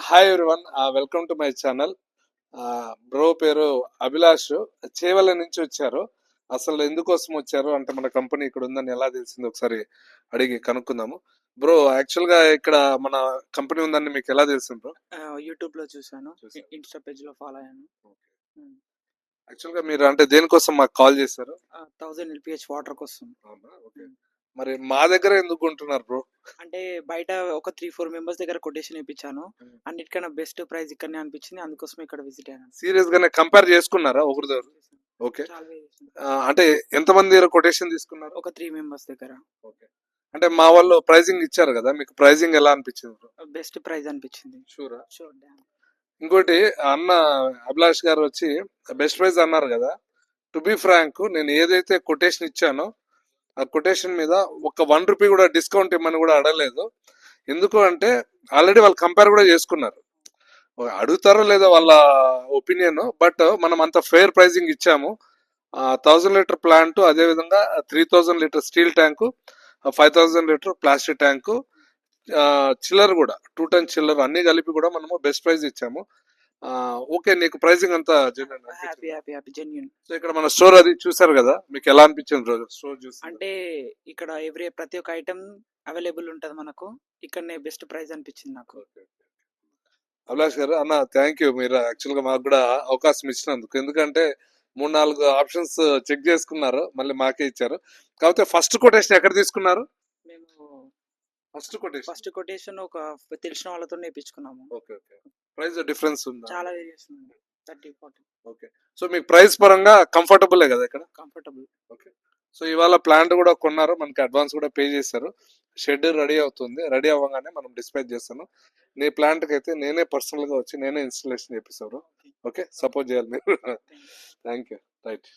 Hi everyone, welcome to my channel. Bro పేరు అభిలాష్, చేవల నుంచి వచ్చారు. అసలు ఎందుకోసం వచ్చారు అంటే మన కంపెనీ ఇక్కడ ఉందని ఎలా తెలిసింది ఒకసారి అడిగి కనుక్కుందాము. బ్రో, యాక్చువల్ గా ఇక్కడ మన కంపెనీ ఉందని మీకు ఎలా తెలిసింది బ్రో? యూట్యూబ్ లో చూసాను, చూసారు. ఇన్స్టా పేజ్ లో ఫాలో అయ్యాను. యాక్చువల్ గా మీరు అంటే దేనికోసం మాకు కాల్ చేశారు? 1000 LPH వాటర్ కోసం. అవునా, ఓకే. మరి మా దగ్గర ఎందుకు ఉంటున్నారు బ్రో? అంటే బయట ఒక 3-4 మెంబర్స్ దగ్గర కొటేషన్ ఇప్పించాను, అన్నిటికన్నా బెస్ట్ ప్రైస్ ఇక్కడనే అనిపించింది, అందుకోసం ఇక్కడ విజిట్ అయ్యాను. సీరియస్ గానే కంపేర్ చేసుకున్నారా ఒకరి దగ్గర? ఓకే. చాలా వేరియేషన్. అంటే ఎంత మంది దగ్గర కొటేషన్ తీసుకున్నారు? ఒక 3 మెంబర్స్ దగ్గర ఓకే. అంటే మా వాళ్ళు ప్రైజింగ్ ఇచ్చారు కదా, మీకు ప్రైజింగ్ ఎలా అనిపించింది బ్రో? బెస్ట్ ప్రైస్ అనిపించింది. షూరా? షూర్. ఇంకోటి, అన్న అభిలాష్ గారు వచ్చి బెస్ట్ ప్రైజ్ అన్నారు కదా. టు బి ఫ్రాంక్, నేను ఏదైతే కొటేషన్ ఇచ్చానో ఆ కొటేషన్ మీద ఒక ₹1 కూడా డిస్కౌంట్ ఇమ్మని కూడా అడగలేదు. ఎందుకు అంటే ఆల్రెడీ వాళ్ళు కంపేర్ కూడా చేసుకున్నారు. అడుగుతారో లేదో వాళ్ళ ఒపీనియన్, బట్ మనం అంత ఫెయిర్ ప్రైజింగ్ ఇచ్చాము. 1000 లీటర్ ప్లాంట్, అదేవిధంగా 3000 litre steel tank, 5000 litre plastic tank, chiller కూడా 2 టన్ చిల్లర్ అన్ని కలిపి కూడా మనము బెస్ట్ ప్రైజ్ ఇచ్చాము. ఓకే, నీకు ప్రైజింగ్ అంతా జెన్యూన్. సో ఇక్కడ మన స్టోర్ అది చూసారు కదా, మీకు ఎలా అనిపించింది స్టోర్ చూసి? అంటే ఇక్కడ ప్రతి ఒక్క ఐటమ్ అవైలబుల్ ఉంటది మనకు, ఇక్కడనే బెస్ట్ ప్రైస్ అనిపించింది నాకు. అభిలాష్ గారు, అన్న థ్యాంక్ యూ. మీరు యాక్చువల్ గా మాకు కూడా అవకాశం ఇచ్చినందుకు. ఎందుకంటే 3-4 ఆప్షన్స్ చెక్ చేసుకున్నారు, మళ్ళీ మాకే ఇచ్చారు. కాకపోతే ఫస్ట్ కొటేషన్ ఎక్కడ తీసుకున్నారు? మేము ఫస్ట్ కొటేషన్ ఒక తెలిసిన వాళ్ళతో నేర్పించుకున్నాము. Okay okay. ప్రైస్ డిఫరెన్స్ ఉందా? చాలా వేరియేషన్ ఉంది, 30-40. ఓకే. సో మీకు ప్రైస్ పరంగా కంఫర్టబుల్ కదా ఇక్కడ? కంఫర్టబుల్. ఓకే. సో ఇవాళ ప్లాంట్ కూడా కొన్నారు, మనకి అడ్వాన్స్ కూడా పే చేశారు. షెడ్ రెడీ అవుతుంది, రెడీ అవ్వగానే మనం డిస్పాచ్ చేస్తాను. నీ ప్లాంట్ కి అయితే నేనే పర్సనల్ గా వచ్చి నేనే ఇన్స్టాలేషన్ చేపిస్తాను. ఓకే, సపోర్ట్ చేయాలి మీరు. Thank you. రైట్.